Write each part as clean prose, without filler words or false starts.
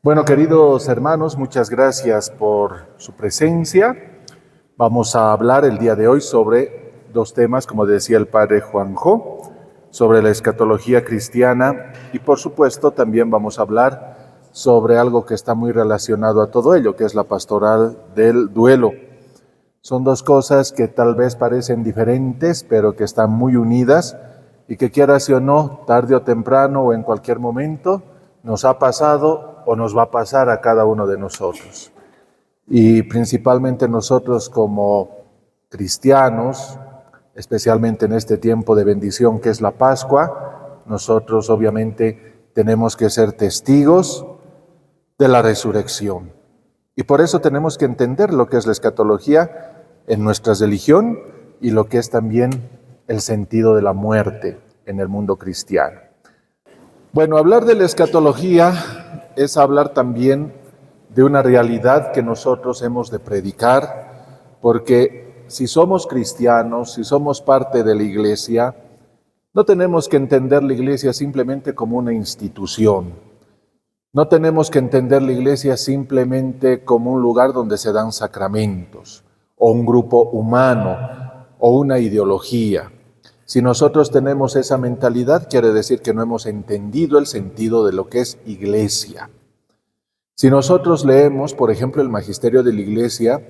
Bueno, queridos hermanos, muchas gracias por su presencia. Vamos a hablar el día de hoy sobre dos temas, como decía el padre Juanjo, sobre la escatología cristiana y por supuesto también vamos a hablar sobre algo que está muy relacionado a todo ello, que es la pastoral del duelo. Son dos cosas que tal vez parecen diferentes, pero que están muy unidas y que quieras o no, tarde o temprano o en cualquier momento, nos ha pasado o nos va a pasar a cada uno de nosotros. Y principalmente nosotros como cristianos, especialmente en este tiempo de bendición que es la Pascua, nosotros obviamente tenemos que ser testigos de la resurrección. Y por eso tenemos que entender lo que es la escatología en nuestra religión y lo que es también el sentido de la muerte en el mundo cristiano. Bueno, hablar de la escatología es hablar también de una realidad que nosotros hemos de predicar, porque si somos cristianos, si somos parte de la iglesia, no tenemos que entender la iglesia simplemente como una institución. No tenemos que entender la iglesia simplemente como un lugar donde se dan sacramentos, o un grupo humano, o una ideología. Si nosotros tenemos esa mentalidad, quiere decir que no hemos entendido el sentido de lo que es iglesia. Si nosotros leemos, por ejemplo, el Magisterio de la Iglesia,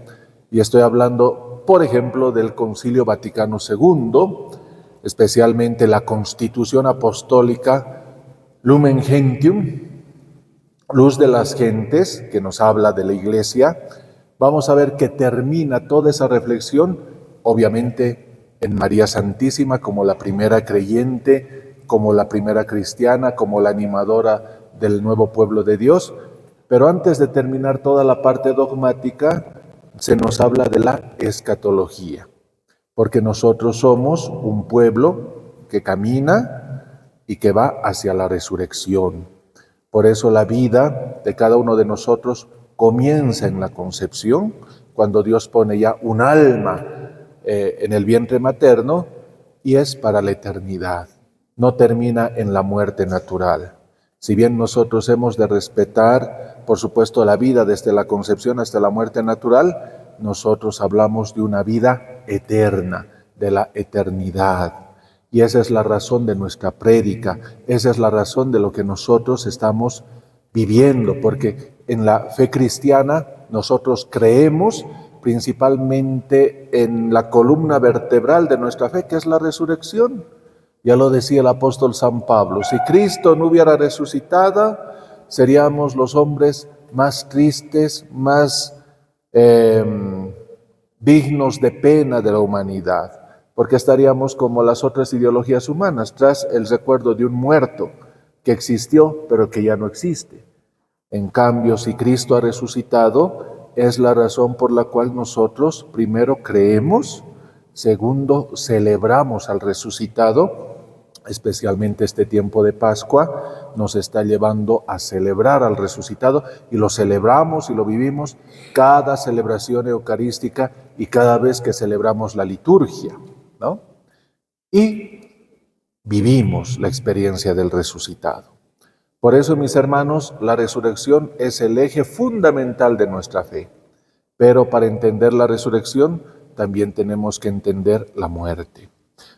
y estoy hablando, por ejemplo, del Concilio Vaticano II, especialmente la Constitución Apostólica Lumen Gentium, Luz de las Gentes, que nos habla de la Iglesia, vamos a ver que termina toda esa reflexión, obviamente, en María Santísima como la primera creyente, como la primera cristiana, como la animadora del nuevo pueblo de Dios. Pero antes de terminar toda la parte dogmática, se nos habla de la escatología, porque nosotros somos un pueblo que camina y que va hacia la resurrección. Por eso la vida de cada uno de nosotros comienza en la concepción, cuando Dios pone ya un alma en el vientre materno, y es para la eternidad. No termina en la muerte natural. Si bien nosotros hemos de respetar, por supuesto, la vida desde la concepción hasta la muerte natural, nosotros hablamos de una vida eterna, de la eternidad. Y esa es la razón de nuestra prédica, esa es la razón de lo que nosotros estamos viviendo, porque en la fe cristiana nosotros creemos principalmente en la columna vertebral de nuestra fe, que es la resurrección. Ya lo decía el apóstol San Pablo, si Cristo no hubiera resucitado, seríamos los hombres más tristes, más dignos de pena de la humanidad, porque estaríamos como las otras ideologías humanas, tras el recuerdo de un muerto que existió, pero que ya no existe. En cambio, si Cristo ha resucitado, es la razón por la cual nosotros primero creemos, segundo celebramos al resucitado, especialmente este tiempo de Pascua nos está llevando a celebrar al resucitado y lo celebramos y lo vivimos cada celebración eucarística y cada vez que celebramos la liturgia, ¿no? Y vivimos la experiencia del resucitado. Por eso, mis hermanos, la resurrección es el eje fundamental de nuestra fe. Pero para entender la resurrección, también tenemos que entender la muerte.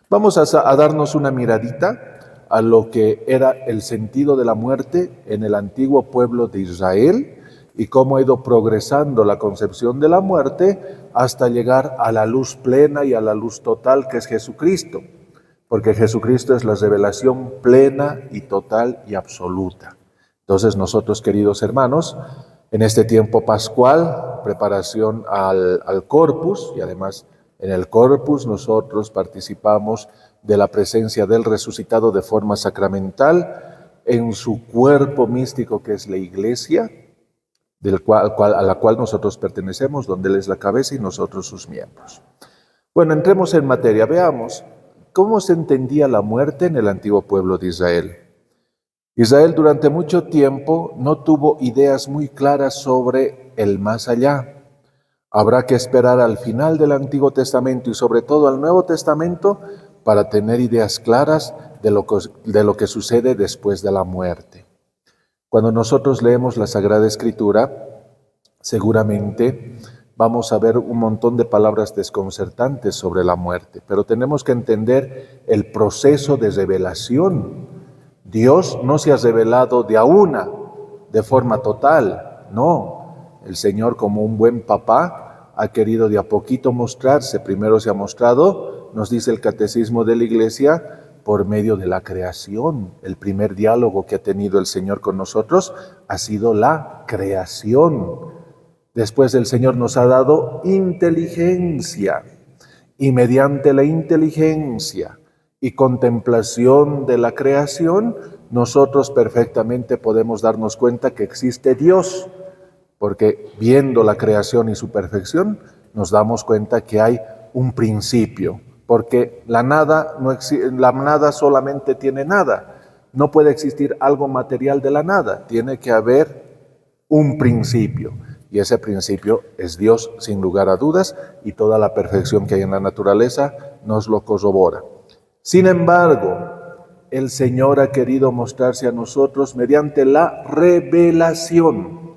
Vamos a darnos una miradita a lo que era el sentido de la muerte en el antiguo pueblo de Israel y cómo ha ido progresando la concepción de la muerte hasta llegar a la luz plena y a la luz total que es Jesucristo. Porque Jesucristo es la revelación plena y total y absoluta. Entonces nosotros, queridos hermanos, en este tiempo pascual, preparación al Corpus, y además en el Corpus nosotros participamos de la presencia del resucitado de forma sacramental en su cuerpo místico que es la Iglesia, a la cual nosotros pertenecemos, donde Él es la cabeza y nosotros sus miembros. Bueno, entremos en materia, veamos. ¿Cómo se entendía la muerte en el antiguo pueblo de Israel? Israel durante mucho tiempo no tuvo ideas muy claras sobre el más allá. Habrá que esperar al final del Antiguo Testamento y sobre todo al Nuevo Testamento para tener ideas claras de lo que sucede después de la muerte. Cuando nosotros leemos la Sagrada Escritura, seguramente vamos a ver un montón de palabras desconcertantes sobre la muerte, pero tenemos que entender el proceso de revelación. Dios no se ha revelado de a una, de forma total, no. El Señor, como un buen papá, ha querido de a poquito mostrarse. Primero se ha mostrado, nos dice el Catecismo de la Iglesia, por medio de la creación. El primer diálogo que ha tenido el Señor con nosotros ha sido la creación. Después el Señor nos ha dado inteligencia, y mediante la inteligencia y contemplación de la creación, nosotros perfectamente podemos darnos cuenta que existe Dios, porque viendo la creación y su perfección, nos damos cuenta que hay un principio, porque la nada solamente tiene nada. No puede existir algo material de la nada, tiene que haber un principio. Y ese principio es Dios, sin lugar a dudas, y toda la perfección que hay en la naturaleza nos lo corrobora. Sin embargo, el Señor ha querido mostrarse a nosotros mediante la revelación.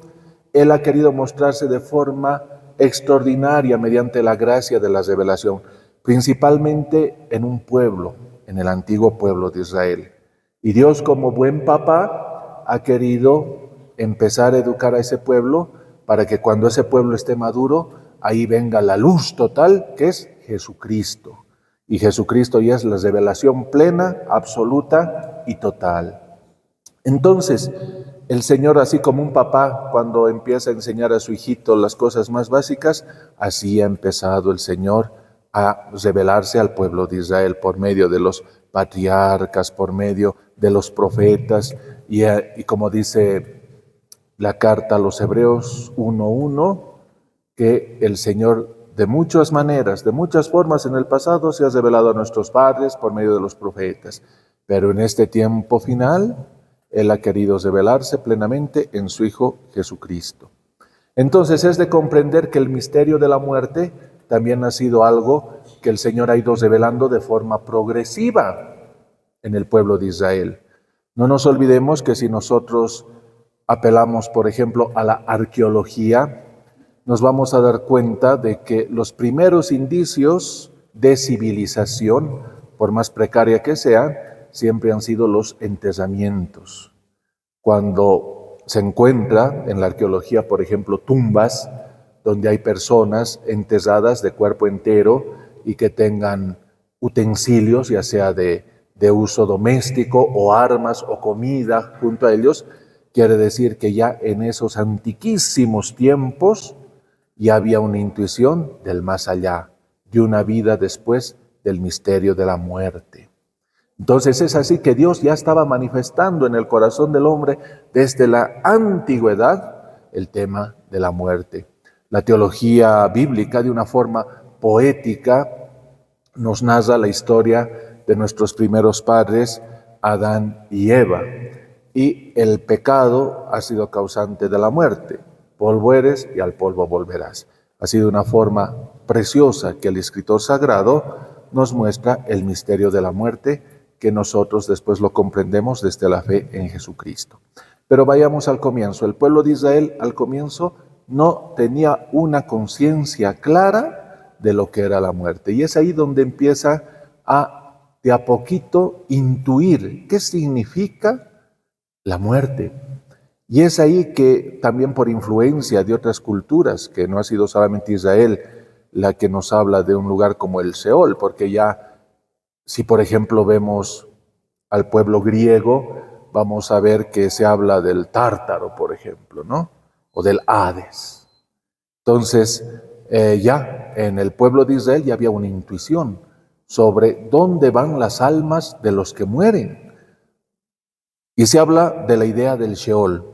Él ha querido mostrarse de forma extraordinaria mediante la gracia de la revelación, principalmente en un pueblo, en el antiguo pueblo de Israel. Y Dios, como buen papá, ha querido empezar a educar a ese pueblo para que cuando ese pueblo esté maduro, ahí venga la luz total, que es Jesucristo. Y Jesucristo ya es la revelación plena, absoluta y total. Entonces, el Señor, así como un papá cuando empieza a enseñar a su hijito las cosas más básicas, así ha empezado el Señor a revelarse al pueblo de Israel por medio de los patriarcas, por medio de los profetas, y como dice la carta a los Hebreos 1:1, que el Señor de muchas maneras, de muchas formas en el pasado se ha revelado a nuestros padres por medio de los profetas, pero en este tiempo final Él ha querido revelarse plenamente en su Hijo Jesucristo. Entonces es de comprender que el misterio de la muerte también ha sido algo que el Señor ha ido revelando de forma progresiva en el pueblo de Israel. No nos olvidemos que si nosotros apelamos, por ejemplo, a la arqueología, nos vamos a dar cuenta de que los primeros indicios de civilización, por más precaria que sean, siempre han sido los enterramientos. Cuando se encuentra en la arqueología, por ejemplo, tumbas donde hay personas enterradas de cuerpo entero y que tengan utensilios, ya sea de uso doméstico o armas o comida junto a ellos, quiere decir que ya en esos antiquísimos tiempos ya había una intuición del más allá, de una vida después del misterio de la muerte. Entonces es así que Dios ya estaba manifestando en el corazón del hombre desde la antigüedad el tema de la muerte. La teología bíblica, de una forma poética, nos narra la historia de nuestros primeros padres, Adán y Eva. Y el pecado ha sido causante de la muerte. Polvo eres y al polvo volverás. Ha sido una forma preciosa que el escritor sagrado nos muestra el misterio de la muerte, que nosotros después lo comprendemos desde la fe en Jesucristo. Pero vayamos al comienzo. El pueblo de Israel al comienzo no tenía una conciencia clara de lo que era la muerte. Y es ahí donde empieza de a poquito intuir qué significa la muerte. Y es ahí que también por influencia de otras culturas, que no ha sido solamente Israel la que nos habla de un lugar como el Seol, porque ya si por ejemplo vemos al pueblo griego, vamos a ver que se habla del Tártaro, por ejemplo, ¿no? O del Hades. Entonces, ya en el pueblo de Israel ya había una intuición sobre dónde van las almas de los que mueren. Y se habla de la idea del Sheol,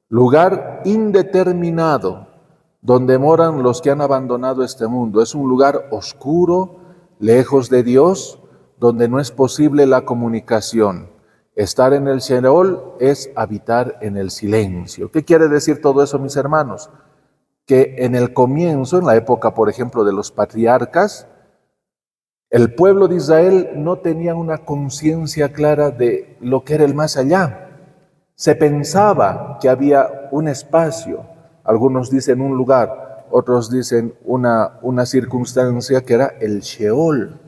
lugar indeterminado donde moran los que han abandonado este mundo. Es un lugar oscuro, lejos de Dios, donde no es posible la comunicación. Estar en el Sheol es habitar en el silencio. ¿Qué quiere decir todo eso, mis hermanos? Que en el comienzo, en la época, por ejemplo, de los patriarcas, el pueblo de Israel no tenía una conciencia clara de lo que era el más allá. Se pensaba que había un espacio, algunos dicen un lugar, otros dicen una circunstancia que era el Sheol,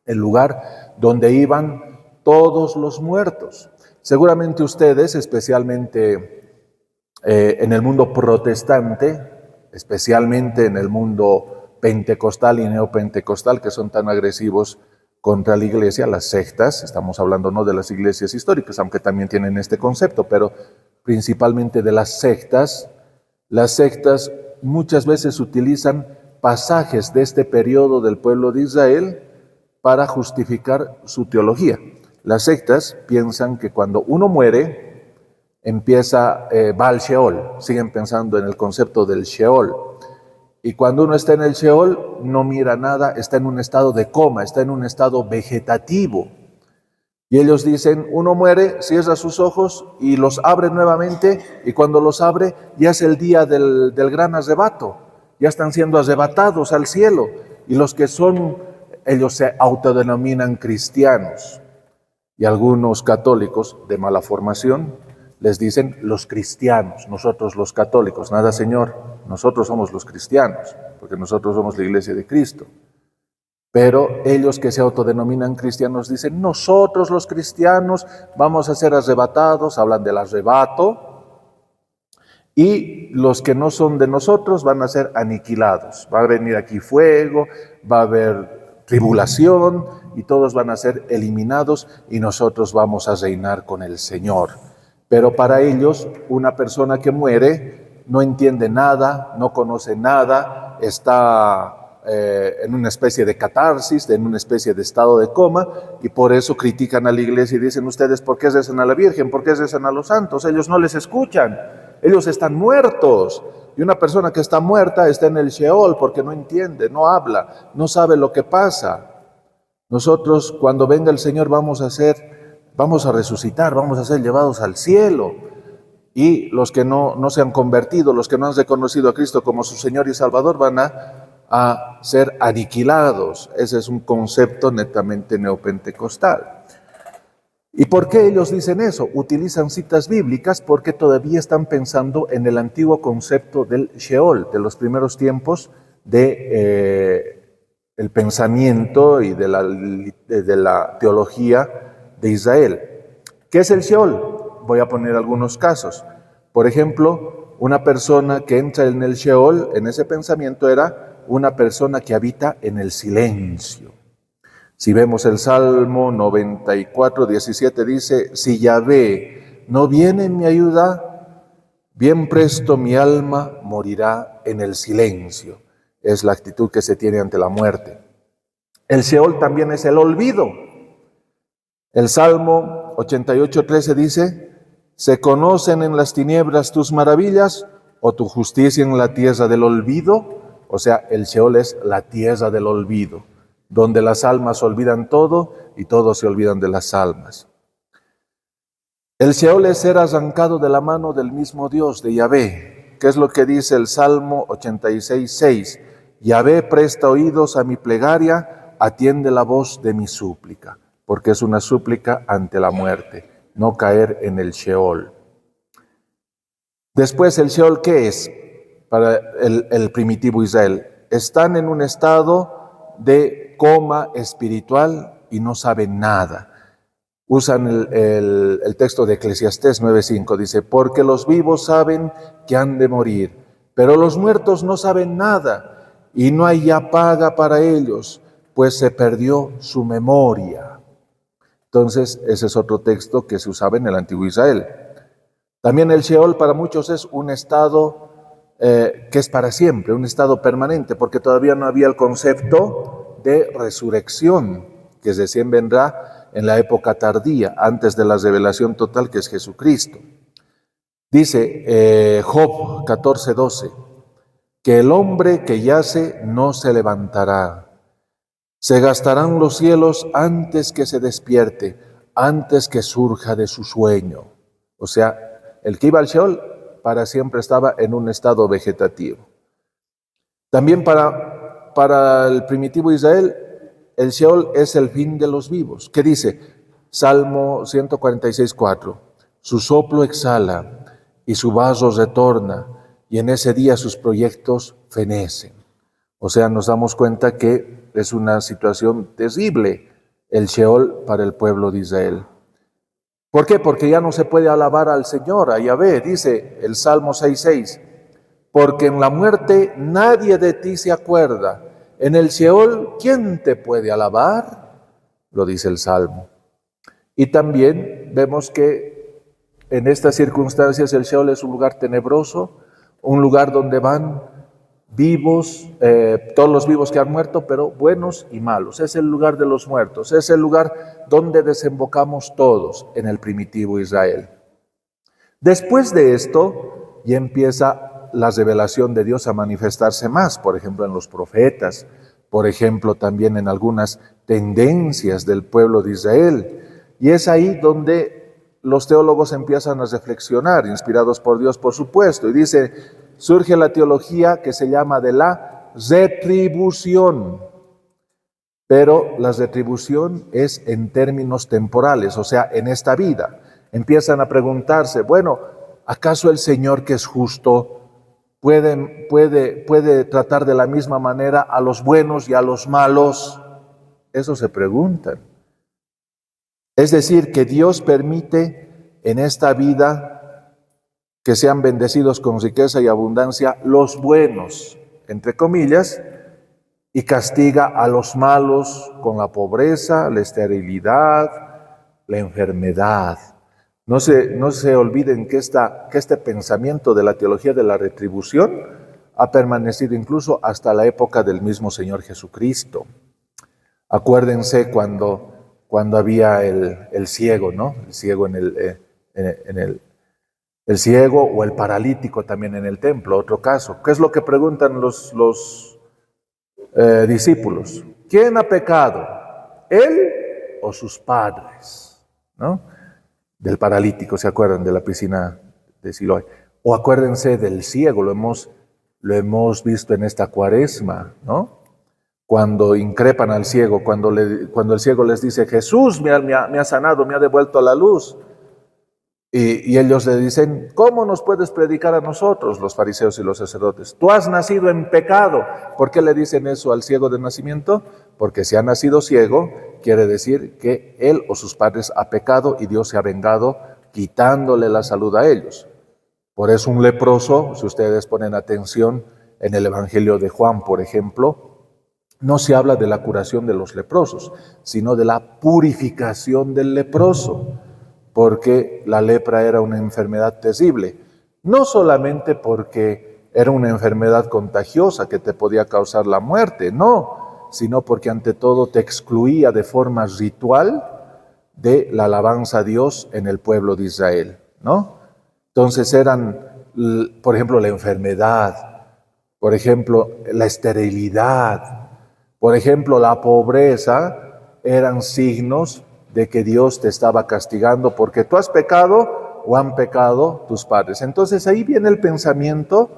el lugar donde iban todos los muertos. Seguramente ustedes, especialmente en el mundo protestante, especialmente en el mundo pentecostal y neopentecostal, que son tan agresivos contra la iglesia, las sectas, estamos hablando no de las iglesias históricas, aunque también tienen este concepto, pero principalmente de las sectas muchas veces utilizan pasajes de este periodo del pueblo de Israel para justificar su teología. Las sectas piensan que cuando uno muere, va al Sheol, siguen pensando en el concepto del Sheol. Y cuando uno está en el Sheol, no mira nada, está en un estado de coma, está en un estado vegetativo. Y ellos dicen, uno muere, cierra sus ojos y los abre nuevamente, y cuando los abre ya es el día del gran arrebato, ya están siendo arrebatados al cielo. Y los que son, ellos se autodenominan cristianos. Y algunos católicos de mala formación les dicen los cristianos, nosotros los católicos. Nada, señor, nosotros somos los cristianos, porque nosotros somos la iglesia de Cristo. Pero ellos que se autodenominan cristianos dicen, nosotros los cristianos vamos a ser arrebatados, hablan del arrebato, y los que no son de nosotros van a ser aniquilados. Va a venir aquí fuego, va a haber tribulación, y todos van a ser eliminados, y nosotros vamos a reinar con el Señor. Pero para ellos, una persona que muere no entiende nada, no conoce nada, está en una especie de catarsis, en una especie de estado de coma, y por eso critican a la iglesia y dicen, ustedes, ¿por qué rezan a la Virgen? ¿Por qué rezan a los santos? Ellos no les escuchan, ellos están muertos. Y una persona que está muerta está en el Sheol porque no entiende, no habla, no sabe lo que pasa. Nosotros, cuando venga el Señor, vamos a resucitar, vamos a ser llevados al cielo. Y los que no se han convertido, los que no han reconocido a Cristo como su Señor y Salvador, van a ser aniquilados. Ese es un concepto netamente neopentecostal. ¿Y por qué ellos dicen eso? Utilizan citas bíblicas porque todavía están pensando en el antiguo concepto del Sheol, de los primeros tiempos de el pensamiento y de la teología de Israel. ¿Qué es el Sheol? Voy a poner algunos casos. Por ejemplo, una persona que entra en el Sheol, en ese pensamiento, era una persona que habita en el silencio. Si vemos el Salmo 94, 17, dice, si Yahvé no viene en mi ayuda, bien presto mi alma morirá en el silencio. Es la actitud que se tiene ante la muerte. El Sheol también es el olvido. El Salmo 88, 13 dice, ¿se conocen en las tinieblas tus maravillas o tu justicia en la tierra del olvido? O sea, el Sheol es la tierra del olvido, donde las almas olvidan todo y todos se olvidan de las almas. El Sheol es ser arrancado de la mano del mismo Dios, de Yahvé. ¿Qué es lo que dice el Salmo 86, 6? Yahvé, presta oídos a mi plegaria, atiende la voz de mi súplica, porque es una súplica ante la muerte, no caer en el Sheol. Después, ¿el Sheol qué es? Para el primitivo Israel, están en un estado de coma espiritual y no saben nada. Usan el texto de Eclesiastés 9:5, dice, porque los vivos saben que han de morir, pero los muertos no saben nada, y no hay ya paga para ellos, pues se perdió su memoria. Entonces, ese es otro texto que se usaba en el antiguo Israel. También el Sheol para muchos es un estado que es para siempre, un estado permanente, porque todavía no había el concepto de resurrección, que recién vendrá en la época tardía, antes de la revelación total, que es Jesucristo. Dice Job 14:12, que el hombre que yace no se levantará, se gastarán los cielos antes que se despierte, antes que surja de su sueño. O sea, el que iba al Sheol para siempre estaba en un estado vegetativo. También para el primitivo Israel, el Sheol es el fin de los vivos. ¿Qué dice? Salmo 146:4. su soplo exhala y su vaso retorna, y en ese día sus proyectos fenecen. O sea, nos damos cuenta que es una situación terrible el Sheol para el pueblo de Israel. ¿Por qué? Porque ya no se puede alabar al Señor, a Yahvé, dice el Salmo 6:6. Porque en la muerte nadie de ti se acuerda. En el Sheol, ¿quién te puede alabar? Lo dice el Salmo. Y también vemos que en estas circunstancias el Sheol es un lugar tenebroso, un lugar donde van vivos, todos los vivos que han muerto, pero buenos y malos. Es el lugar de los muertos, es el lugar donde desembocamos todos en el primitivo Israel. Después de esto, ya empieza la revelación de Dios a manifestarse más, por ejemplo, en los profetas, por ejemplo, también en algunas tendencias del pueblo de Israel. Y es ahí donde los teólogos empiezan a reflexionar, inspirados por Dios, por supuesto, y dice, surge la teología que se llama de la retribución, pero la retribución es en términos temporales, o sea, en esta vida. Empiezan a preguntarse, bueno, ¿acaso el Señor, que es justo, puede tratar de la misma manera a los buenos y a los malos? Eso se preguntan. Es decir, que Dios permite en esta vida que sean bendecidos con riqueza y abundancia los buenos, entre comillas, y castiga a los malos con la pobreza, la esterilidad, la enfermedad. No se olviden que este pensamiento de la teología de la retribución ha permanecido incluso hasta la época del mismo Señor Jesucristo. Acuérdense cuando había el ciego, ¿no? El ciego el ciego o el paralítico también en el templo, otro caso. ¿Qué es lo que preguntan los discípulos? ¿Quién ha pecado? ¿Él o sus padres? ¿No? Del paralítico, ¿se acuerdan? De la piscina de Siloé. O acuérdense del ciego, lo hemos visto en esta cuaresma, ¿no? Cuando increpan al ciego, cuando el ciego les dice, Jesús me ha sanado, me ha devuelto la luz. Y ellos le dicen, ¿cómo nos puedes predicar a nosotros, los fariseos y los sacerdotes? Tú has nacido en pecado. ¿Por qué le dicen eso al ciego de nacimiento? Porque si ha nacido ciego, quiere decir que él o sus padres ha pecado y Dios se ha vengado quitándole la salud a ellos. Por eso un leproso, si ustedes ponen atención en el Evangelio de Juan, por ejemplo, no se habla de la curación de los leprosos, sino de la purificación del leproso, porque la lepra era una enfermedad terrible, no solamente porque era una enfermedad contagiosa que te podía causar la muerte, no, sino porque ante todo te excluía de forma ritual de la alabanza a Dios en el pueblo de Israel, ¿no? Entonces eran, por ejemplo, la enfermedad, por ejemplo, la esterilidad, por ejemplo, la pobreza, eran signos de que Dios te estaba castigando porque tú has pecado o han pecado tus padres. Entonces ahí viene el pensamiento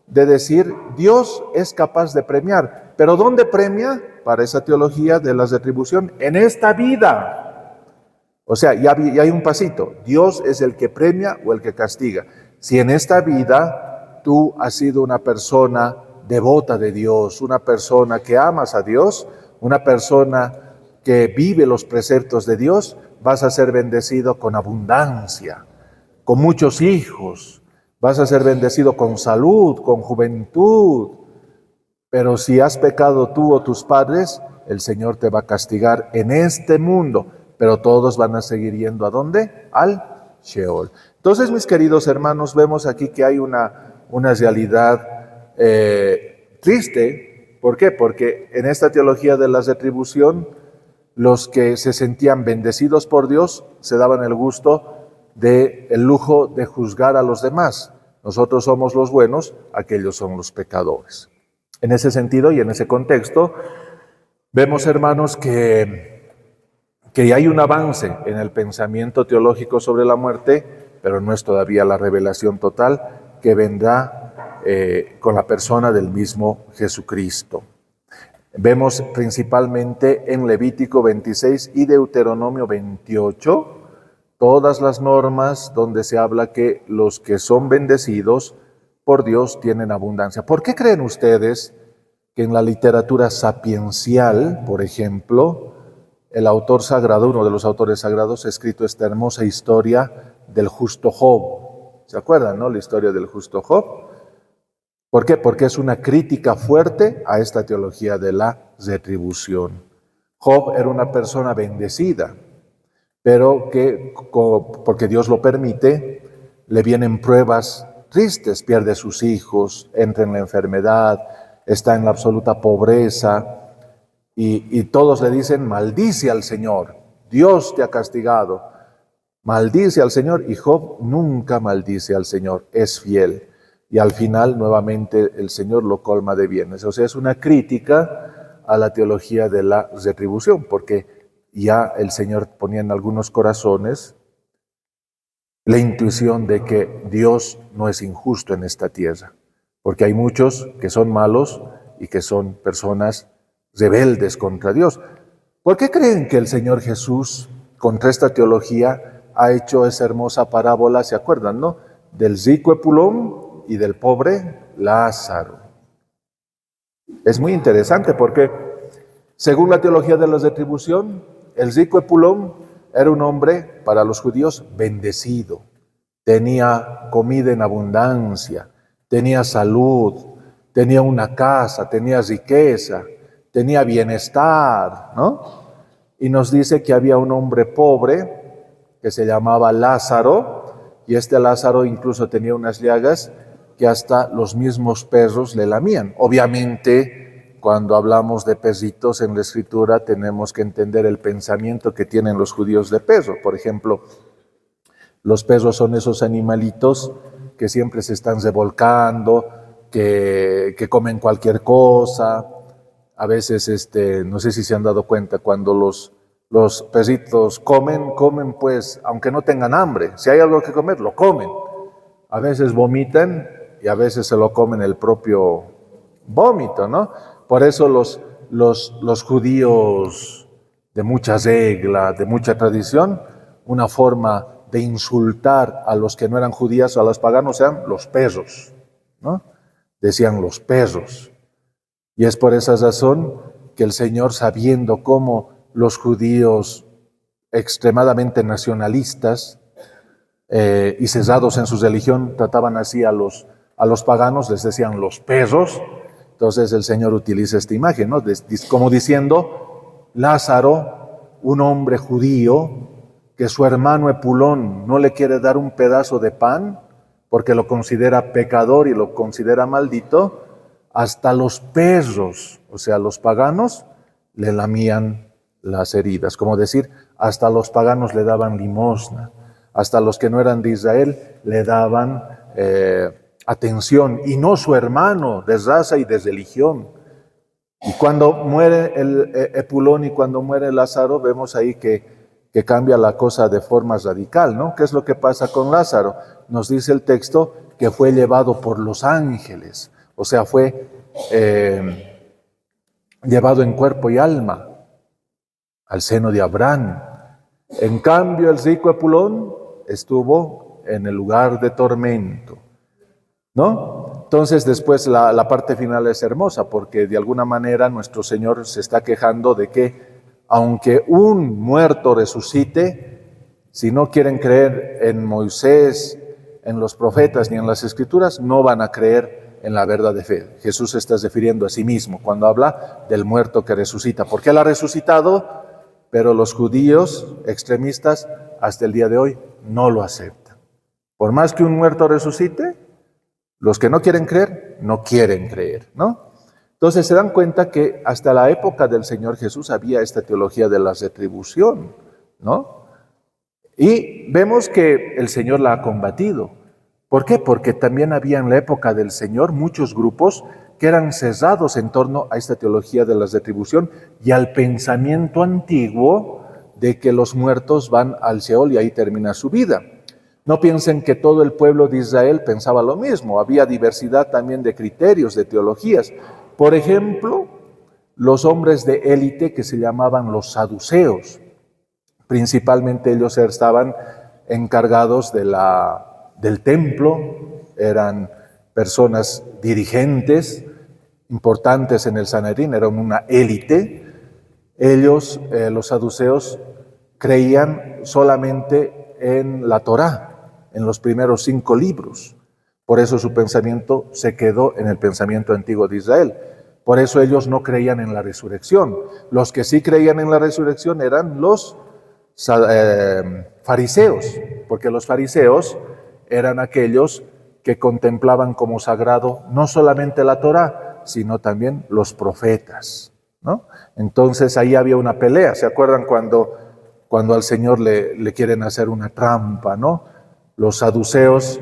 de decir, Dios es capaz de premiar. ¿Pero dónde premia? Para esa teología de la retribución, en esta vida. O sea, ya hay un pasito. Dios es el que premia o el que castiga. Si en esta vida tú has sido una persona devota de Dios, una persona que amas a Dios, una persona que vive los preceptos de Dios, vas a ser bendecido con abundancia, con muchos hijos, vas a ser bendecido con salud, con juventud. Pero si has pecado tú o tus padres, el Señor te va a castigar en este mundo, pero todos van a seguir yendo ¿a dónde? Al Sheol. Entonces, mis queridos hermanos, vemos aquí que hay una realidad triste. ¿Por qué? Porque en esta teología de la retribución, los que se sentían bendecidos por Dios se daban el lujo de juzgar a los demás. Nosotros somos los buenos, aquellos son los pecadores. En ese sentido y en ese contexto, vemos, hermanos, que hay un avance en el pensamiento teológico sobre la muerte, pero no es todavía la revelación total que vendrá con la persona del mismo Jesucristo. Vemos principalmente en Levítico 26 y Deuteronomio 28, todas las normas donde se habla que los que son bendecidos por Dios tienen abundancia. ¿Por qué creen ustedes que en la literatura sapiencial, por ejemplo, el autor sagrado, uno de los autores sagrados, ha escrito esta hermosa historia del justo Job? ¿Se acuerdan, no? La historia del justo Job. ¿Por qué? Porque es una crítica fuerte a esta teología de la retribución. Job era una persona bendecida, pero que, porque Dios lo permite, le vienen pruebas tristes, pierde a sus hijos, entra en la enfermedad, está en la absoluta pobreza, y todos le dicen, maldice al Señor, Dios te ha castigado, maldice al Señor, y Job nunca maldice al Señor, es fiel. Y al final, nuevamente, el Señor lo colma de bienes. O sea, es una crítica a la teología de la retribución, porque ya el Señor ponía en algunos corazones la intuición de que Dios no es injusto en esta tierra, porque hay muchos que son malos y que son personas rebeldes contra Dios. ¿Por qué creen que el Señor Jesús, contra esta teología, ha hecho esa hermosa parábola, se acuerdan, no? Del rico Epulón y del pobre Lázaro. Es muy interesante porque, según la teología de la retribución, el rico Epulón era un hombre, para los judíos, bendecido. Tenía comida en abundancia, tenía salud, tenía una casa, tenía riqueza, tenía bienestar, ¿no? Y nos dice que había un hombre pobre que se llamaba Lázaro, y este Lázaro incluso tenía unas llagas que hasta los mismos perros le lamían. Obviamente, cuando hablamos de perritos en la Escritura, tenemos que entender el pensamiento que tienen los judíos de perro. Por ejemplo, los perros son esos animalitos que siempre se están revolcando, que comen cualquier cosa. A veces, no sé si se han dado cuenta, cuando los perritos comen pues, aunque no tengan hambre. Si hay algo que comer, lo comen. A veces vomitan y a veces se lo comen el propio vómito, ¿no? Por eso los judíos de mucha regla, de mucha tradición, una forma de insultar a los que no eran judíos o a los paganos eran los perros, ¿no? Decían los perros. Y es por esa razón que el Señor, sabiendo cómo los judíos extremadamente nacionalistas y cesados en su religión trataban así a los paganos, les decían los perros. Entonces el Señor utiliza esta imagen, ¿no? Como diciendo, Lázaro, un hombre judío, que su hermano Epulón no le quiere dar un pedazo de pan porque lo considera pecador y lo considera maldito, hasta los perros, o sea, los paganos, le lamían las heridas. Como decir, hasta los paganos le daban limosna, hasta los que no eran de Israel le daban atención, y no su hermano de raza y de religión. Y cuando muere el Epulón y cuando muere Lázaro, vemos ahí que cambia la cosa de forma radical, ¿no? ¿Qué es lo que pasa con Lázaro? Nos dice el texto que fue llevado por los ángeles, o sea, fue llevado en cuerpo y alma al seno de Abraham. En cambio, el rico Epulón estuvo en el lugar de tormento, ¿no? Entonces, después la parte final es hermosa, porque de alguna manera nuestro Señor se está quejando de que, aunque un muerto resucite, si no quieren creer en Moisés, en los profetas ni en las Escrituras, no van a creer en la verdad de fe. Jesús se está refiriendo a sí mismo cuando habla del muerto que resucita, porque Él ha resucitado, pero los judíos extremistas hasta el día de hoy no lo aceptan. Por más que un muerto resucite, los que no quieren creer, no quieren creer, ¿no? Entonces se dan cuenta que hasta la época del Señor Jesús había esta teología de la retribución, ¿no? Y vemos que el Señor la ha combatido. ¿Por qué? Porque también había en la época del Señor muchos grupos que eran cesados en torno a esta teología de la retribución y al pensamiento antiguo de que los muertos van al Seol y ahí termina su vida. No piensen que todo el pueblo de Israel pensaba lo mismo. Había diversidad también de criterios, de teologías. Por ejemplo, los hombres de élite que se llamaban los saduceos. Principalmente ellos estaban encargados del templo, eran personas dirigentes, importantes en el Sanedrín, eran una élite. Ellos, los saduceos, creían solamente en la Torá, en los primeros 5 libros. Por eso su pensamiento se quedó en el pensamiento antiguo de Israel. Por eso ellos no creían en la resurrección. Los que sí creían en la resurrección eran los fariseos, porque los fariseos eran aquellos que contemplaban como sagrado no solamente la Torá, sino también los profetas, ¿no? Entonces ahí había una pelea. ¿Se acuerdan cuando al Señor le quieren hacer una trampa, ¿no? Los saduceos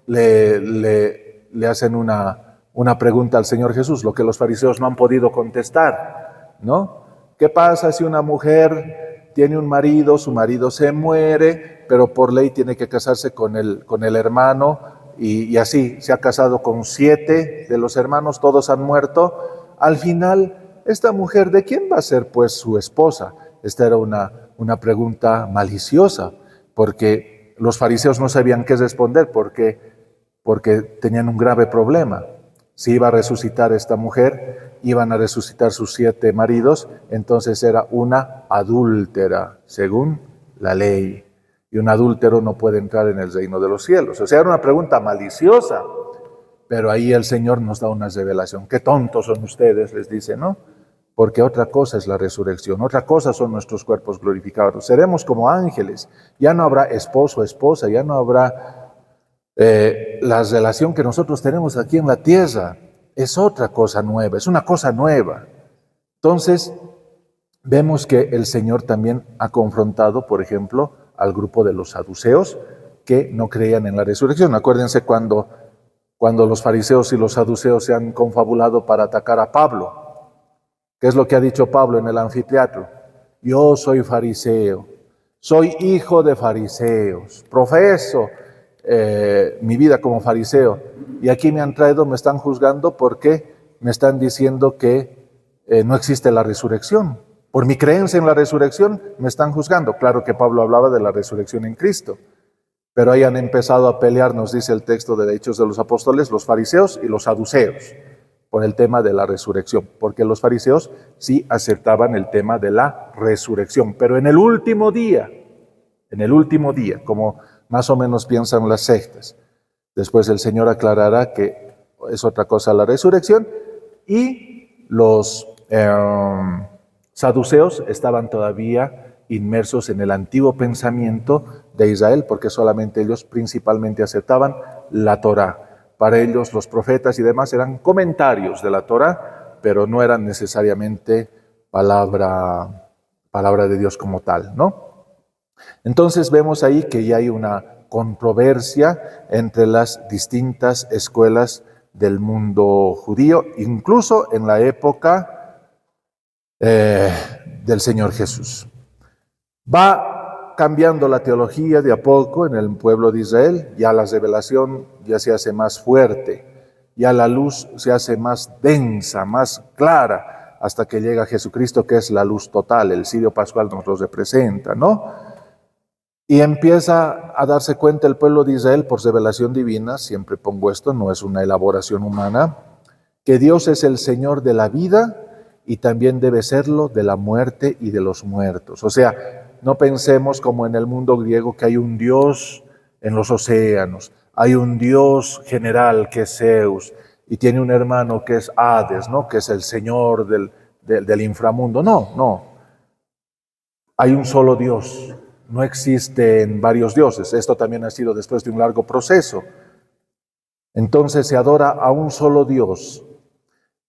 le hacen una pregunta al Señor Jesús, lo que los fariseos no han podido contestar, ¿no? ¿Qué pasa si una mujer tiene un marido, su marido se muere, pero por ley tiene que casarse con el hermano, y así se ha casado con 7 de los hermanos, todos han muerto? Al final, esta mujer, ¿de quién va a ser pues su esposa? Esta era una pregunta maliciosa, porque los fariseos no sabían qué responder, porque tenían un grave problema. Si iba a resucitar esta mujer, iban a resucitar sus 7 maridos, entonces era una adúltera, según la ley. Y un adúltero no puede entrar en el reino de los cielos. O sea, era una pregunta maliciosa, pero ahí el Señor nos da una revelación. Qué tontos son ustedes, les dice, ¿no? Porque otra cosa es la resurrección, otra cosa son nuestros cuerpos glorificados. Seremos como ángeles, ya no habrá esposo, esposa, ya no habrá la relación que nosotros tenemos aquí en la tierra. Es otra cosa nueva, es una cosa nueva. Entonces, vemos que el Señor también ha confrontado, por ejemplo, al grupo de los saduceos que no creían en la resurrección. Acuérdense cuando los fariseos y los saduceos se han confabulado para atacar a Pablo. ¿Qué es lo que ha dicho Pablo en el anfiteatro? Yo soy fariseo, soy hijo de fariseos, profeso mi vida como fariseo, y aquí me han traído, me están juzgando porque me están diciendo que no existe la resurrección. Por mi creencia en la resurrección me están juzgando. Claro que Pablo hablaba de la resurrección en Cristo, pero ahí han empezado a pelear, nos dice el texto de Hechos de los Apóstoles, los fariseos y los saduceos, por el tema de la resurrección, porque los fariseos sí aceptaban el tema de la resurrección, pero en el último día, como más o menos piensan las sectas. Después el Señor aclarará que es otra cosa la resurrección, y los saduceos estaban todavía inmersos en el antiguo pensamiento de Israel, porque solamente ellos principalmente aceptaban la Torá. Para ellos los profetas y demás eran comentarios de la Torá, pero no eran necesariamente palabra de Dios como tal, ¿no? Entonces vemos ahí que ya hay una controversia entre las distintas escuelas del mundo judío, incluso en la época del Señor Jesús. Va cambiando la teología de a poco en el pueblo de Israel, ya la revelación ya se hace más fuerte, ya la luz se hace más densa, más clara, hasta que llega Jesucristo, que es la luz total. El cirio pascual nos lo representa, ¿no? Y empieza a darse cuenta el pueblo de Israel por revelación divina, siempre pongo esto, no es una elaboración humana, que Dios es el Señor de la vida y también debe serlo de la muerte y de los muertos. O sea, no pensemos como en el mundo griego que hay un Dios en los océanos, hay un Dios general que es Zeus y tiene un hermano que es Hades, ¿no? Que es el Señor del inframundo. No. Hay un solo Dios. No existen varios dioses. Esto también ha sido después de un largo proceso. Entonces se adora a un solo Dios.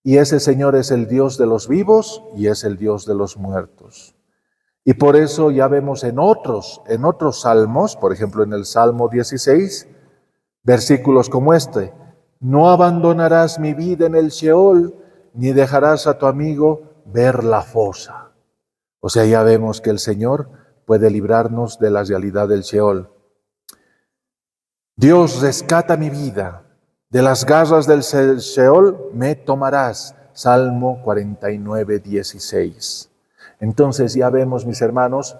Y ese Señor es el Dios de los vivos y es el Dios de los muertos. Y por eso ya vemos en otros salmos, por ejemplo en el Salmo 16, versículos como este: no abandonarás mi vida en el Sheol, ni dejarás a tu amigo ver la fosa. O sea, ya vemos que el Señor puede librarnos de la realidad del Sheol. Dios, rescata mi vida, de las garras del Sheol me tomarás. Salmo 49, 16. Entonces ya vemos, mis hermanos,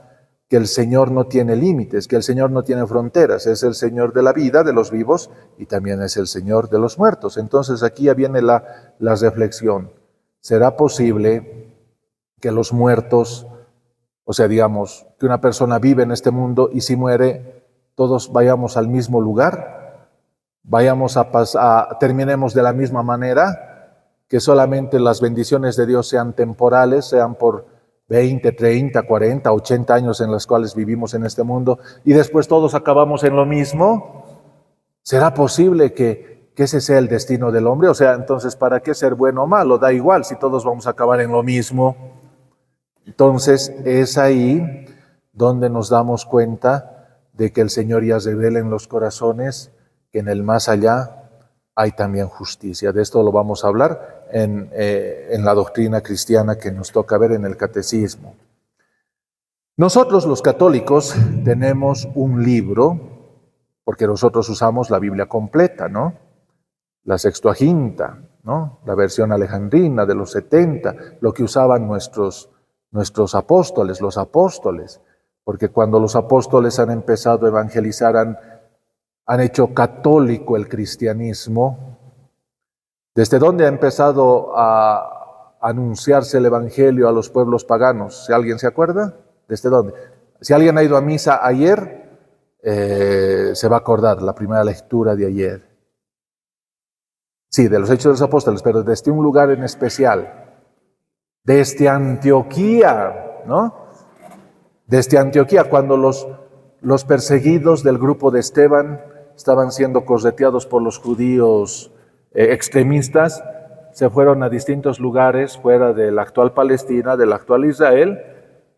que el Señor no tiene límites, que el Señor no tiene fronteras, es el Señor de la vida, de los vivos, y también es el Señor de los muertos. Entonces aquí ya viene la reflexión. ¿Será posible que los muertos, o sea, digamos, que una persona vive en este mundo y si muere, todos vayamos al mismo lugar? ¿Vayamos terminemos de la misma manera? ¿Que solamente las bendiciones de Dios sean temporales, sean por 20, 30, 40, 80 años en los cuales vivimos en este mundo y después todos acabamos en lo mismo? ¿Será posible que ese sea el destino del hombre? O sea, entonces, ¿para qué ser bueno o malo? Da igual si todos vamos a acabar en lo mismo. Entonces, es ahí donde nos damos cuenta de que el Señor ya revela en los corazones que en el más allá hay también justicia. De esto lo vamos a hablar en la doctrina cristiana que nos toca ver en el catecismo. Nosotros los católicos tenemos un libro, porque nosotros usamos la Biblia completa, ¿no? La Sextuaginta, ¿no? La versión alejandrina de los 70, lo que usaban nuestros apóstoles, los apóstoles, porque cuando los apóstoles han empezado a evangelizar, han hecho católico el cristianismo. ¿Desde dónde ha empezado a anunciarse el evangelio a los pueblos paganos? ¿Si alguien se acuerda? ¿Desde dónde? Si alguien ha ido a misa ayer, se va a acordar la primera lectura de ayer. Sí, de los Hechos de los Apóstoles, pero desde un lugar en especial. Desde Antioquía, ¿no? Desde Antioquía, cuando los perseguidos del grupo de Esteban estaban siendo correteados por los judíos extremistas, se fueron a distintos lugares fuera de la actual Palestina, del actual Israel,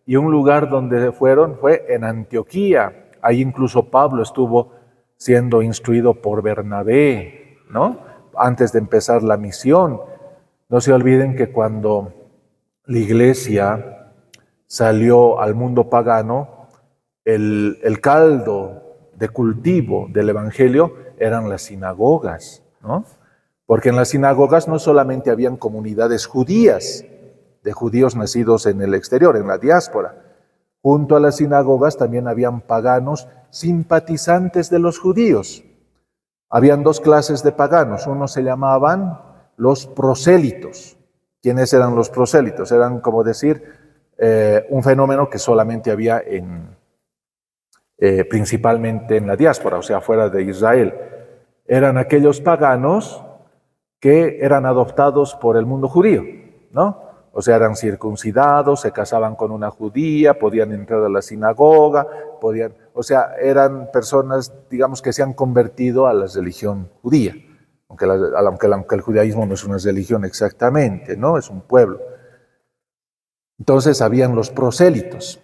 y un lugar donde fueron fue en Antioquía. Ahí incluso Pablo estuvo siendo instruido por Bernabé, ¿no? Antes de empezar la misión. No se olviden que cuando la iglesia salió al mundo pagano, el caldo de cultivo del evangelio eran las sinagogas, ¿no? Porque en las sinagogas no solamente habían comunidades judías, de judíos nacidos en el exterior, en la diáspora. Junto a las sinagogas también habían paganos simpatizantes de los judíos. Habían dos clases de paganos. Unos se llamaban los prosélitos. ¿Quiénes eran los prosélitos? Eran, como decir, un fenómeno que solamente había principalmente en la diáspora, o sea, fuera de Israel. Eran aquellos paganos que eran adoptados por el mundo judío, ¿no? O sea, eran circuncidados, se casaban con una judía, podían entrar a la sinagoga, o sea, eran personas, digamos, que se han convertido a la religión judía, aunque el judaísmo no es una religión exactamente, ¿no? Es un pueblo. Entonces habían los prosélitos.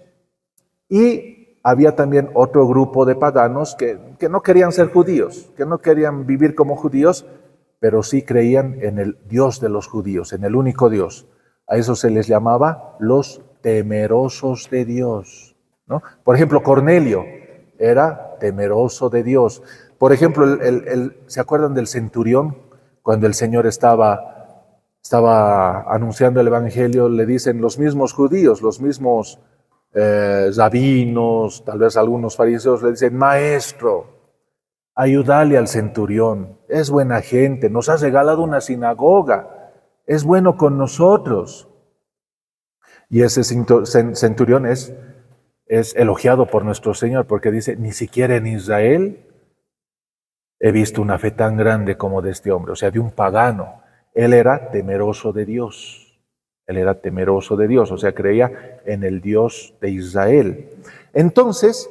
Y había también otro grupo de paganos que no querían ser judíos, que no querían vivir como judíos, pero sí creían en el Dios de los judíos, en el único Dios. A eso se les llamaba los temerosos de Dios, ¿no? Por ejemplo, Cornelio era temeroso de Dios. Por ejemplo, ¿se acuerdan del centurión? Cuando el Señor estaba anunciando el evangelio, le dicen los mismos judíos, los mismos rabinos, tal vez algunos fariseos, le dicen, maestro, ayúdale al centurión, es buena gente, nos has regalado una sinagoga, es bueno con nosotros. Y ese centurión es elogiado por nuestro Señor porque dice, ni siquiera en Israel he visto una fe tan grande como de este hombre, o sea, de un pagano. Él era temeroso de Dios, o sea, creía en el Dios de Israel. Entonces,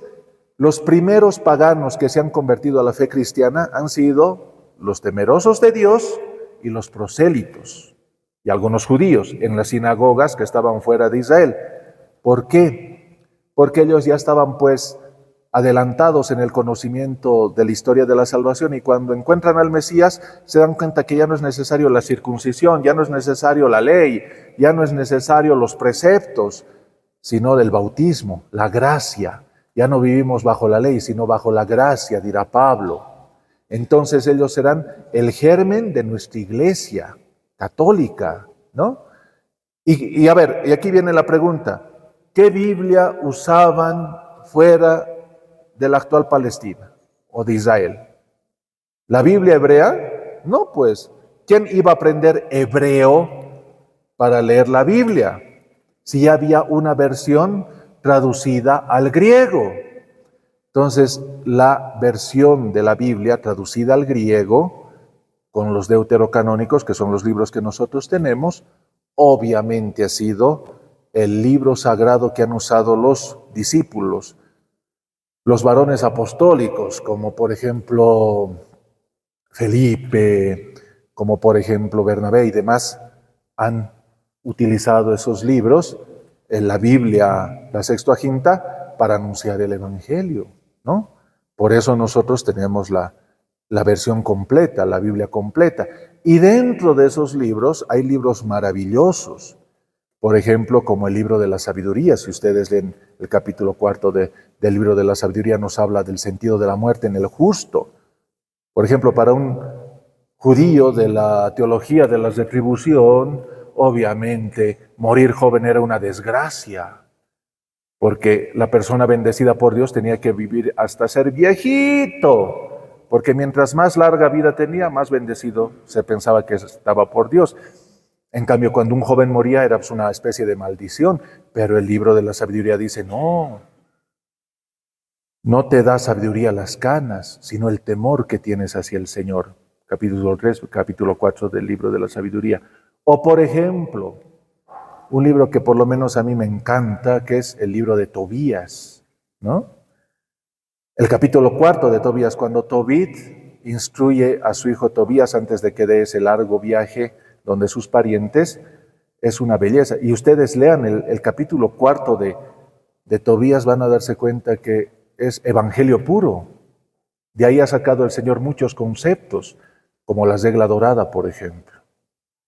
los primeros paganos que se han convertido a la fe cristiana han sido los temerosos de Dios y los prosélitos, y algunos judíos en las sinagogas que estaban fuera de Israel. ¿Por qué? Porque ellos ya estaban pues adelantados en el conocimiento de la historia de la salvación, y cuando encuentran al Mesías se dan cuenta que ya no es necesario la circuncisión, ya no es necesario la ley, ya no es necesario los preceptos, sino del bautismo, la gracia. Ya no vivimos bajo la ley, sino bajo la gracia, dirá Pablo. Entonces ellos serán el germen de nuestra iglesia católica, ¿no? Y a ver, y aquí viene la pregunta, ¿qué Biblia usaban fuera de la actual Palestina o de Israel. ¿La Biblia hebrea? No, pues, ¿quién iba a aprender hebreo para leer la Biblia? Si ya había una versión traducida al griego. Entonces, la versión de la Biblia traducida al griego, con los deuterocanónicos, que son los libros que nosotros tenemos, obviamente ha sido el libro sagrado que han usado los discípulos, los varones apostólicos, como por ejemplo Felipe, como por ejemplo Bernabé y demás, han utilizado esos libros en la Biblia, la Sextuaginta, para anunciar el Evangelio, ¿no? Por eso nosotros tenemos la versión completa, la Biblia completa. Y dentro de esos libros hay libros maravillosos. Por ejemplo, como el libro de la sabiduría. Si ustedes leen el capítulo 4 del libro de la sabiduría, nos habla del sentido de la muerte en el justo. Por ejemplo, para un judío de la teología de la retribución, obviamente morir joven era una desgracia, porque la persona bendecida por Dios tenía que vivir hasta ser viejito, porque mientras más larga vida tenía, más bendecido se pensaba que estaba por Dios. En cambio, cuando un joven moría era una especie de maldición, pero el libro de la sabiduría dice, no te da sabiduría las canas, sino el temor que tienes hacia el Señor. Capítulo 3, capítulo 4 del libro de la sabiduría. O por ejemplo, un libro que por lo menos a mí me encanta, que es el libro de Tobías, ¿no? El capítulo 4 de Tobías, cuando Tobit instruye a su hijo Tobías antes de que dé ese largo viaje donde sus parientes, es una belleza. Y ustedes lean el capítulo 4 de Tobías, van a darse cuenta que es evangelio puro. De ahí ha sacado el Señor muchos conceptos, como la regla dorada, por ejemplo,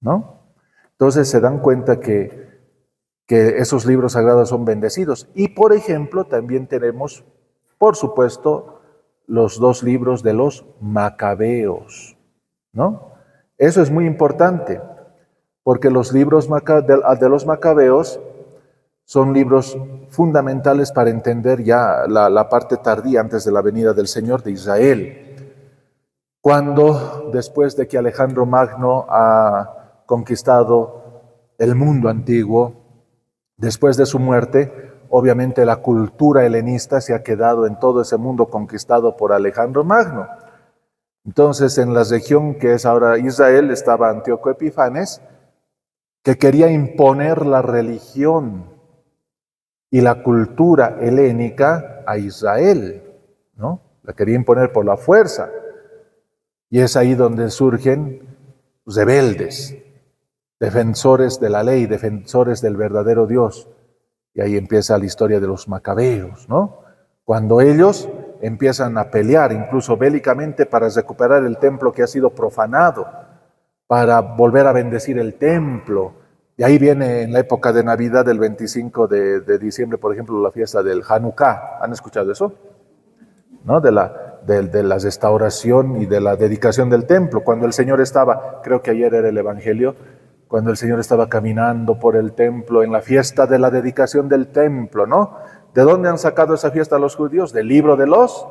¿no? Entonces se dan cuenta que esos libros sagrados son bendecidos. Y por ejemplo, también tenemos, por supuesto, los 2 libros de los Macabeos, ¿no? Eso es muy importante, porque los libros de los Macabeos son libros fundamentales para entender ya la parte tardía antes de la venida del Señor de Israel. Cuando, después de que Alejandro Magno ha conquistado el mundo antiguo, después de su muerte, obviamente la cultura helenista se ha quedado en todo ese mundo conquistado por Alejandro Magno. Entonces, en la región que es ahora Israel, estaba Antíoco Epifanes, que quería imponer la religión y la cultura helénica a Israel, ¿no? La quería imponer por la fuerza. Y es ahí donde surgen rebeldes, defensores de la ley, defensores del verdadero Dios. Y ahí empieza la historia de los macabeos, ¿no? Cuando ellos empiezan a pelear, incluso bélicamente, para recuperar el templo que ha sido profanado, para volver a bendecir el templo. Y ahí viene en la época de Navidad, el 25 de diciembre, por ejemplo, la fiesta del Hanukkah. ¿Han escuchado eso? ¿No? De la restauración y de la dedicación del templo. Cuando el Señor estaba, creo que ayer era el Evangelio, cuando el Señor estaba caminando por el templo en la fiesta de la dedicación del templo, ¿no? ¿De dónde han sacado esa fiesta los judíos? Del libro de los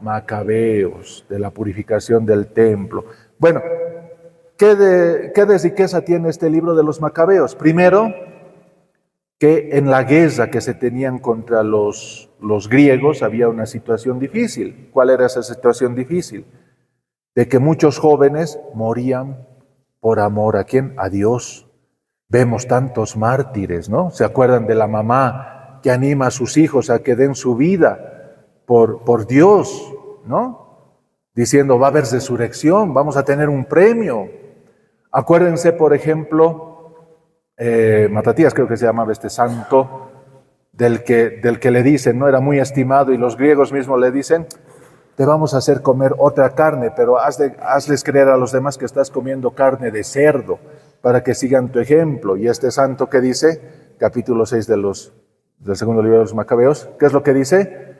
Macabeos, de la purificación del templo. Bueno, ¿qué de riqueza tiene este libro de los Macabeos? Primero, que en la guerra que se tenían contra los griegos había una situación difícil. ¿Cuál era esa situación difícil? De que muchos jóvenes morían por amor ¿a quién? A Dios. Vemos tantos mártires, ¿no? ¿Se acuerdan de la mamá que anima a sus hijos a que den su vida por Dios, ¿no? Diciendo, va a haber resurrección, vamos a tener un premio. Acuérdense, por ejemplo, Matatías creo que se llamaba este santo, del que le dicen, ¿no? Era muy estimado y los griegos mismos le dicen, te vamos a hacer comer otra carne, pero hazles creer a los demás que estás comiendo carne de cerdo para que sigan tu ejemplo. Y este santo que dice, capítulo 6 del segundo libro de los Macabeos, ¿qué es lo que dice?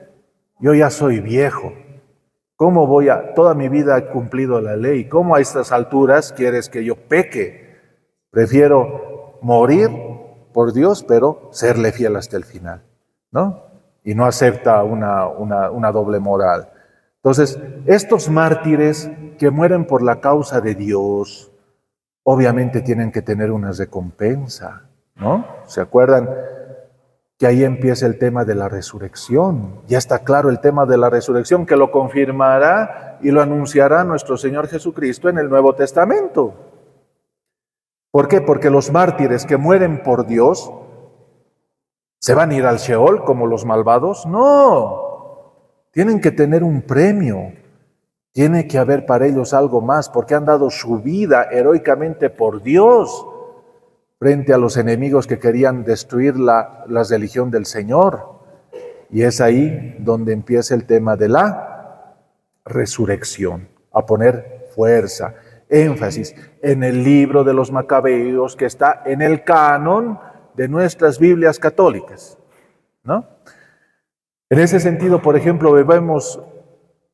Yo ya soy viejo. ¿Cómo toda mi vida he cumplido la ley? ¿Cómo a estas alturas quieres que yo peque? Prefiero morir por Dios, pero serle fiel hasta el final, ¿no? y no acepta una doble moral. Entonces, estos mártires que mueren por la causa de Dios, obviamente tienen que tener una recompensa, ¿no? ¿Se acuerdan que ahí empieza el tema de la resurrección? Ya está claro el tema de la resurrección, que lo confirmará y lo anunciará nuestro Señor Jesucristo en el Nuevo Testamento. ¿Por qué? Porque los mártires que mueren por Dios, ¿se van a ir al Sheol como los malvados? No, tienen que tener un premio. Tiene que haber para ellos algo más, porque han dado su vida heroicamente por Dios frente a los enemigos que querían destruir la religión del Señor. Y es ahí donde empieza el tema de la resurrección, a poner fuerza, énfasis en el libro de los Macabeos, que está en el canon de nuestras Biblias católicas, ¿no? En ese sentido, por ejemplo, vemos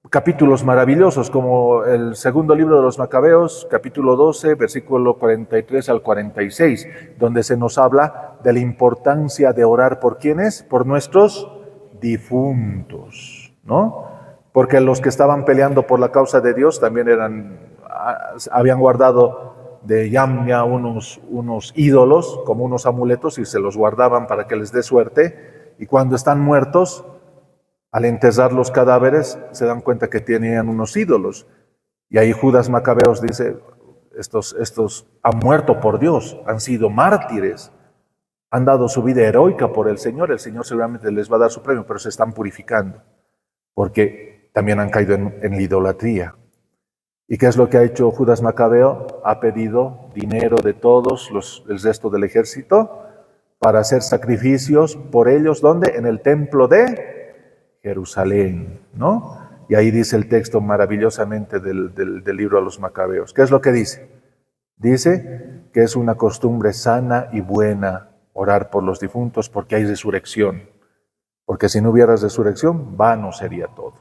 capítulos maravillosos como el segundo libro de los Macabeos, capítulo 12, versículo 43 al 46, donde se nos habla de la importancia de orar por ¿quiénes? Por nuestros difuntos, ¿no? Porque los que estaban peleando por la causa de Dios también habían guardado de Yamnia unos ídolos, como unos amuletos, y se los guardaban para que les dé suerte, y cuando están muertos, al enterrar los cadáveres, se dan cuenta que tenían unos ídolos. Y ahí Judas Macabeos dice, estos han muerto por Dios, han sido mártires, han dado su vida heroica por el Señor seguramente les va a dar su premio, pero se están purificando, porque también han caído en la idolatría. ¿Y qué es lo que ha hecho Judas Macabeo? Ha pedido dinero de todos el resto del ejército para hacer sacrificios por ellos, ¿dónde? En el templo de Jerusalén, ¿no? Y ahí dice el texto maravillosamente del libro de los Macabeos. ¿Qué es lo que dice? Dice que es una costumbre sana y buena orar por los difuntos porque hay resurrección. Porque si no hubiera resurrección, vano sería todo.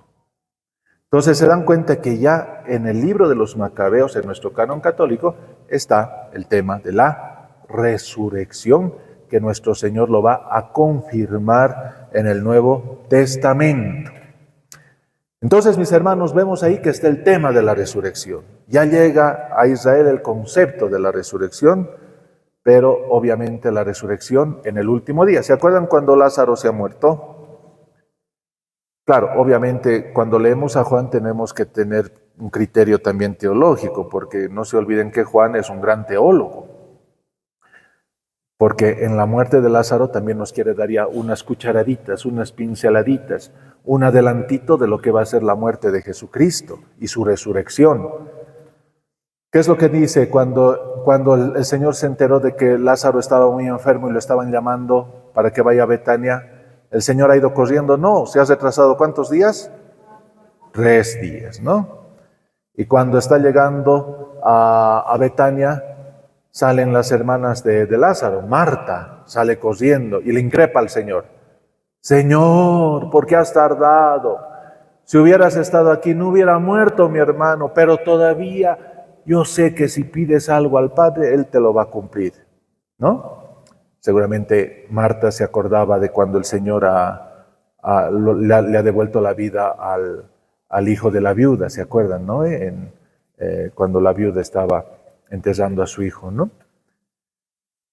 Entonces se dan cuenta que ya en el libro de los Macabeos, en nuestro canon católico, está el tema de la resurrección, que nuestro Señor lo va a confirmar en el Nuevo Testamento. Entonces, mis hermanos, vemos ahí que está el tema de la resurrección. Ya llega a Israel el concepto de la resurrección, pero obviamente la resurrección en el último día. ¿Se acuerdan cuando Lázaro se ha muerto? Claro, obviamente cuando leemos a Juan tenemos que tener un criterio también teológico, porque no se olviden que Juan es un gran teólogo. Porque en la muerte de Lázaro también nos quiere dar ya unas cucharaditas, unas pinceladitas, un adelantito de lo que va a ser la muerte de Jesucristo y su resurrección. ¿Qué es lo que dice cuando el Señor se enteró de que Lázaro estaba muy enfermo y lo estaban llamando para que vaya a Betania? ¿El Señor ha ido corriendo? No, ¿se ha retrasado cuántos días? 3 días, ¿no? Y cuando está llegando a Betania, salen las hermanas de Lázaro, Marta sale corriendo y le increpa al Señor. Señor, ¿por qué has tardado? Si hubieras estado aquí no hubiera muerto mi hermano, pero todavía yo sé que si pides algo al Padre, Él te lo va a cumplir, ¿no? Seguramente Marta se acordaba de cuando el Señor le ha devuelto la vida al hijo de la viuda, ¿se acuerdan, no? Cuando la viuda estaba enterrando a su hijo, ¿no?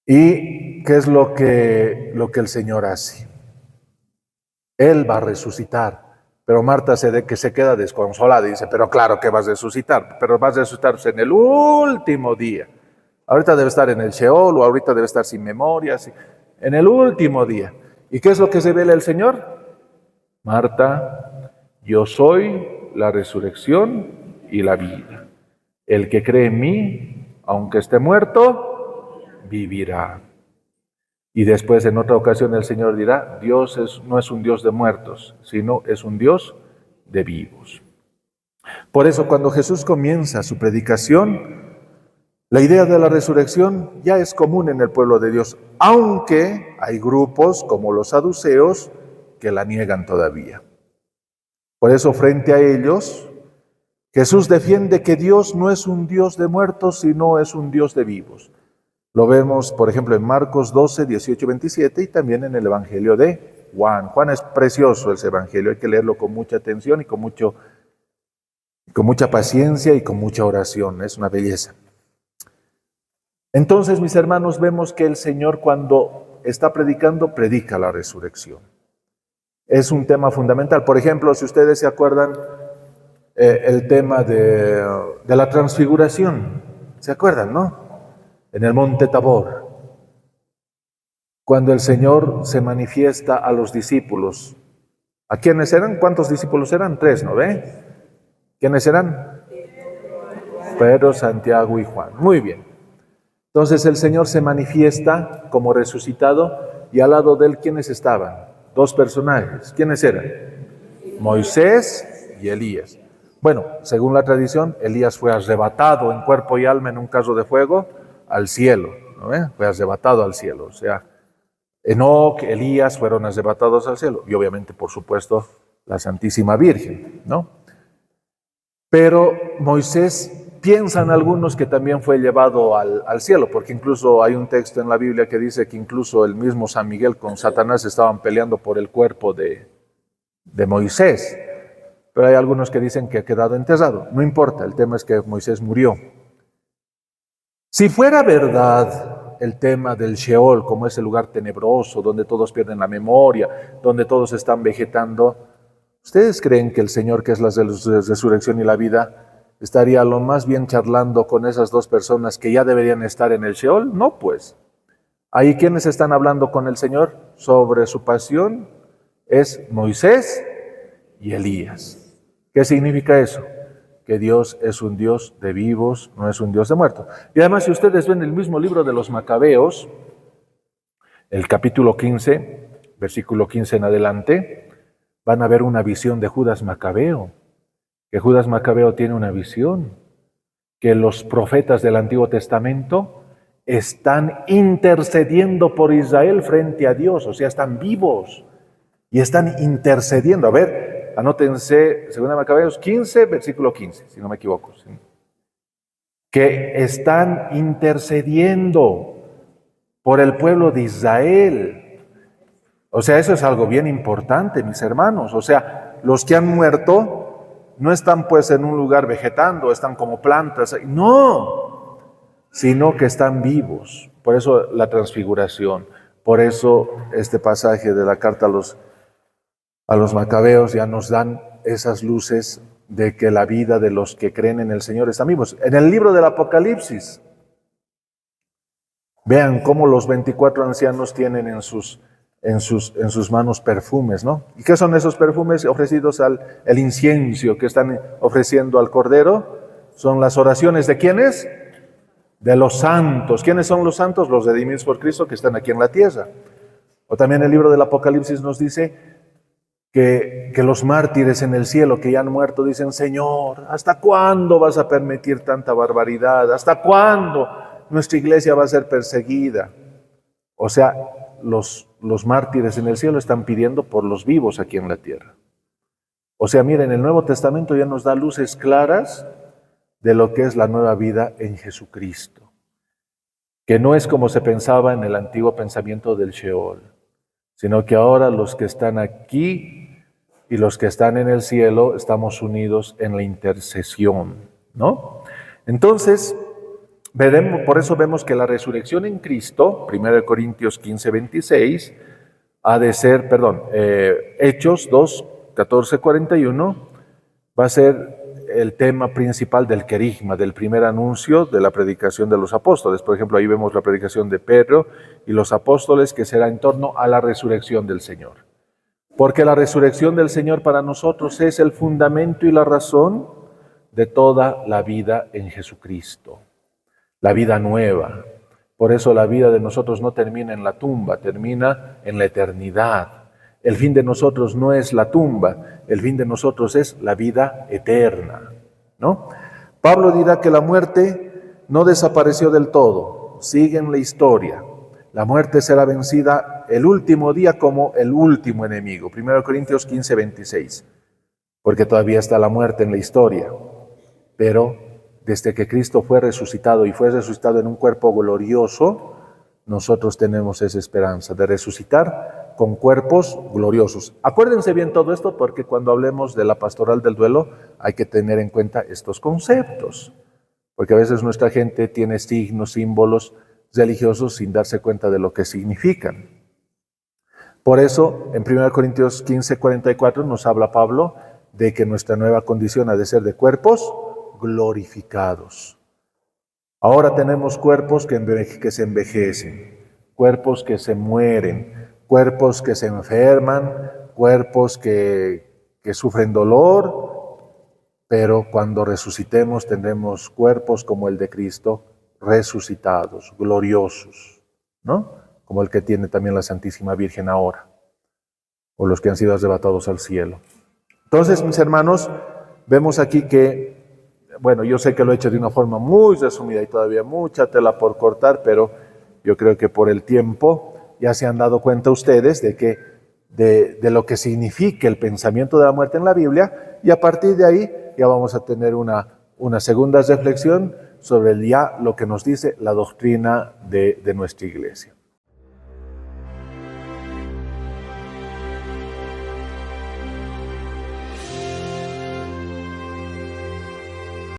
¿Y qué es lo que el Señor hace? Él va a resucitar, pero Marta se queda desconsolada y dice, pero claro que vas a resucitar, pero vas a resucitar en el último día. Ahorita debe estar en el Sheol o ahorita debe estar sin memoria, en el último día. ¿Y qué es lo que revela el Señor? Marta, yo soy la resurrección y la vida. El que cree en mí, aunque esté muerto, vivirá. Y después en otra ocasión el Señor dirá, Dios no es un Dios de muertos, sino es un Dios de vivos. Por eso cuando Jesús comienza su predicación, la idea de la resurrección ya es común en el pueblo de Dios, aunque hay grupos como los saduceos que la niegan todavía. Por eso frente a ellos, Jesús defiende que Dios no es un Dios de muertos, sino es un Dios de vivos. Lo vemos, por ejemplo, en Marcos 12, 18, 27 y también en el Evangelio de Juan. Juan es precioso ese evangelio, hay que leerlo con mucha atención y con mucha paciencia y con mucha oración, es una belleza. Entonces, mis hermanos, vemos que el Señor cuando está predicando, predica la resurrección. Es un tema fundamental. Por ejemplo, si ustedes se acuerdan, el tema de la transfiguración, ¿se acuerdan, no? En el monte Tabor, cuando el Señor se manifiesta a los discípulos. ¿A quiénes eran? ¿Cuántos discípulos eran? 3, ¿no ve? ¿Quiénes eran? Pedro, Santiago y Juan. Muy bien. Entonces el Señor se manifiesta como resucitado y al lado de él, ¿quiénes estaban? 2 personajes. ¿Quiénes eran? Moisés y Elías. Bueno, según la tradición, Elías fue arrebatado en cuerpo y alma en un carro de fuego al cielo, ¿no ve? Fue arrebatado al cielo, o sea, Enoc, Elías fueron arrebatados al cielo y obviamente, por supuesto, la Santísima Virgen, ¿no? Pero Moisés, piensan algunos que también fue llevado al cielo, porque incluso hay un texto en la Biblia que dice que incluso el mismo San Miguel con Satanás estaban peleando por el cuerpo de Moisés. Pero hay algunos que dicen que ha quedado enterrado. No importa, el tema es que Moisés murió. Si fuera verdad el tema del Sheol, como ese lugar tenebroso, donde todos pierden la memoria, donde todos están vegetando, ¿ustedes creen que el Señor, que es la resurrección y la vida, estaría lo más bien charlando con esas 2 personas que ya deberían estar en el Sheol? No, pues. Ahí quienes están hablando con el Señor sobre su pasión es Moisés y Elías. ¿Qué significa eso? Que Dios es un Dios de vivos, no es un Dios de muertos. Y además, si ustedes ven el mismo libro de los Macabeos, el capítulo 15, versículo 15 en adelante, van a ver una visión de Judas Macabeo. Que Judas Macabeo tiene una visión, que los profetas del Antiguo Testamento están intercediendo por Israel frente a Dios, o sea, están vivos y están intercediendo. A ver, anótense, 2 Macabeos 15, versículo 15, si no me equivoco. ¿Sí? Que están intercediendo por el pueblo de Israel. O sea, eso es algo bien importante, mis hermanos. O sea, los que han muerto no están pues en un lugar vegetando, están como plantas. No, sino que están vivos. Por eso la transfiguración. Por eso este pasaje de la carta a los Macabeos ya nos dan esas luces de que la vida de los que creen en el Señor están vivos. En el libro del Apocalipsis, vean cómo los 24 ancianos tienen en sus manos perfumes, ¿no? ¿Y qué son esos perfumes ofrecidos el incienso que están ofreciendo al Cordero? Son las oraciones ¿de quiénes? De los santos. ¿Quiénes son los santos? Los redimidos por Cristo que están aquí en la tierra. O también el libro del Apocalipsis nos dice que los mártires en el cielo que ya han muerto dicen: Señor, ¿hasta cuándo vas a permitir tanta barbaridad? ¿Hasta cuándo nuestra iglesia va a ser perseguida? O sea, los mártires en el cielo están pidiendo por los vivos aquí en la tierra. O sea, miren, el Nuevo Testamento ya nos da luces claras de lo que es la nueva vida en Jesucristo, que no es como se pensaba en el antiguo pensamiento del Sheol, sino que ahora los que están aquí y los que están en el cielo estamos unidos en la intercesión, ¿no? Entonces, por eso vemos que la resurrección en Cristo, 1 Corintios 15, 26, ha de ser, Hechos 2, 14, 41, va a ser el tema principal del querigma, del primer anuncio de la predicación de los apóstoles. Por ejemplo, ahí vemos la predicación de Pedro y los apóstoles, que será en torno a la resurrección del Señor. Porque la resurrección del Señor para nosotros es el fundamento y la razón de toda la vida en Jesucristo. La vida nueva. Por eso la vida de nosotros no termina en la tumba, termina en la eternidad. El fin de nosotros no es la tumba, el fin de nosotros es la vida eterna, ¿no? Pablo dirá que la muerte no desapareció del todo, sigue en la historia. La muerte será vencida el último día como el último enemigo. 1 Corintios 15, 26. Porque todavía está la muerte en la historia, pero desde que Cristo fue resucitado y fue resucitado en un cuerpo glorioso, nosotros tenemos esa esperanza de resucitar con cuerpos gloriosos. Acuérdense bien todo esto porque cuando hablemos de la pastoral del duelo hay que tener en cuenta estos conceptos. Porque a veces nuestra gente tiene signos, símbolos religiosos sin darse cuenta de lo que significan. Por eso, en 1 Corintios 15:44 nos habla Pablo de que nuestra nueva condición ha de ser de cuerpos glorificados. Ahora tenemos cuerpos que se envejecen, cuerpos que se mueren, cuerpos que se enferman, cuerpos que sufren dolor, pero cuando resucitemos tendremos cuerpos como el de Cristo, resucitados, gloriosos, ¿no? Como el que tiene también la Santísima Virgen ahora, o los que han sido arrebatados al cielo. Entonces, mis hermanos, vemos aquí que, bueno, yo sé que lo he hecho de una forma muy resumida y todavía mucha tela por cortar, pero yo creo que por el tiempo ya se han dado cuenta ustedes de que de lo que significa el pensamiento de la muerte en la Biblia, y a partir de ahí ya vamos a tener una segunda reflexión sobre ya lo que nos dice la doctrina de nuestra iglesia.